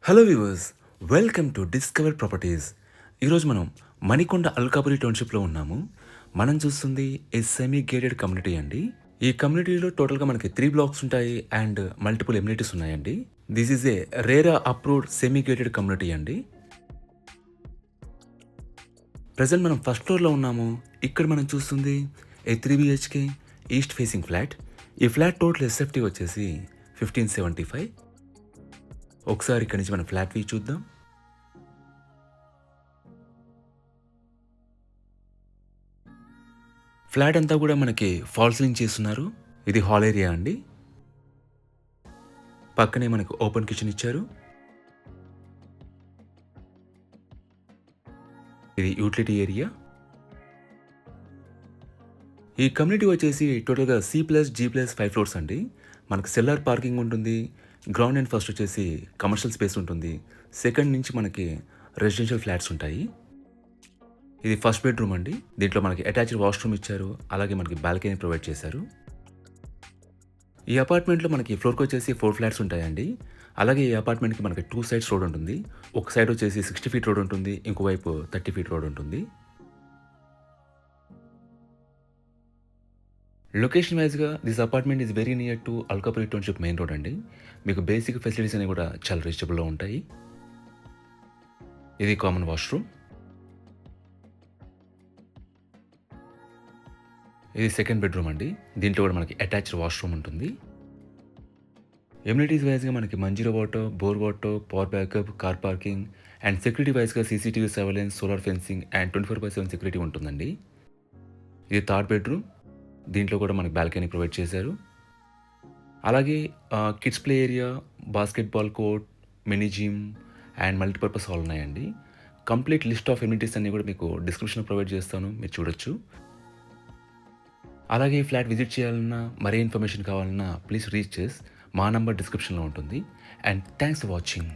Hello viewers, welcome to discover properties. ఈరోజు మనం మణికొండ అల్కాపురి టౌన్షిప్లో ఉన్నాము. మనం చూస్తుంది ఏ సెమీ గేటెడ్ కమ్యూనిటీ అండి. ఈ కమ్యూనిటీలో టోటల్గా మనకి 3 బ్లాక్స్ ఉంటాయి అండ్ మల్టిపుల్ ఎమ్యూనిటీస్ ఉన్నాయండి. This is a RERA approved semi gated community అండి. ప్రజెంట్ మనం ఫస్ట్ ఫ్లోర్లో ఉన్నాము. ఇక్కడ మనం చూస్తుంది ఏ 3 BHK ఈస్ట్ ఫేసింగ్ ఫ్లాట్. ఈ ఫ్లాట్ టోటల్ ఎస్ఎఫ్టీ వచ్చేసి 1575. ఒకసారి ఇక్కడి నుంచి మనం ఫ్లాట్ వ్యూ చూద్దాం. ఫ్లాట్ అంతా కూడా మనకి ఫాల్ సీలింగ్ చేస్తున్నారు. ఇది హాల్ ఏరియా అండి. పక్కనే మనకు ఓపెన్ కిచెన్ ఇచ్చారు. ఇది యూటిలిటీ ఏరియా. ఈ కమ్యూనిటీ వచ్చేసి టోటల్గా C+G+5 ఫ్లోర్స్ అండి. మనకు సెల్లార్ పార్కింగ్ ఉంటుంది. గ్రౌండ్ అండ్ ఫస్ట్ వచ్చేసి కమర్షియల్ స్పేస్ ఉంటుంది. సెకండ్ నుంచి మనకి రెసిడెన్షియల్ ఫ్లాట్స్ ఉంటాయి. ఇది ఫస్ట్ బెడ్రూమ్ అండి. దీంట్లో మనకి అటాచ్డ్ వాష్రూమ్ ఇచ్చారు. అలాగే మనకి బాల్కనీ ప్రొవైడ్ చేశారు. ఈ అపార్ట్మెంట్లో మనకి ఫ్లోర్కి వచ్చేసి 4 ఫ్లాట్స్ ఉంటాయండి. అలాగే ఈ అపార్ట్మెంట్కి మనకి 2 సైడ్స్ రోడ్ ఉంటుంది. ఒక సైడ్ వచ్చేసి 60 ఫీట్ రోడ్ ఉంటుంది. ఇంకోవైపు 30 ఫీట్ రోడ్ ఉంటుంది. లొకేషన్ వైజ్గా this apartment is very near to Alkapuri township main road అండి. మీకు బేసిక్ ఫెసిలిటీస్ అనేవి కూడా చాలా రీచబుల్లో ఉంటాయి. ఇది కామన్ వాష్రూమ్. ఇది సెకండ్ బెడ్రూమ్ అండి. దీంట్లో కూడా మనకి అటాచ్డ్ వాష్రూమ్ ఉంటుంది. ఎమ్యూనిటీస్ వైజ్గా మనకి Manjira water, bore water, power backup, car parking and security వైజ్గా CCTV surveillance, solar fencing and 24/7 security ఉంటుందండి. ఇది థర్డ్ బెడ్రూమ్. దీంట్లో కూడా మనకి బాల్కనీ ప్రొవైడ్ చేశారు. అలాగే kids play area, basketball court, mini gym and multipurpose hall ఉన్నాయండి. కంప్లీట్ లిస్ట్ ఆఫ్ ఎమ్యూనిటీస్ అన్ని కూడా మీకు డిస్క్రిప్షన్లో ప్రొవైడ్ చేస్తాను, మీరు చూడొచ్చు. అలాగే ఈ ఫ్లాట్ విజిట్ చేయాలన్నా, మరే ఇన్ఫర్మేషన్ కావాలన్నా ప్లీజ్ రీచ్ చేసి మా నంబర్ డిస్క్రిప్షన్లో ఉంటుంది. And thanks for watching.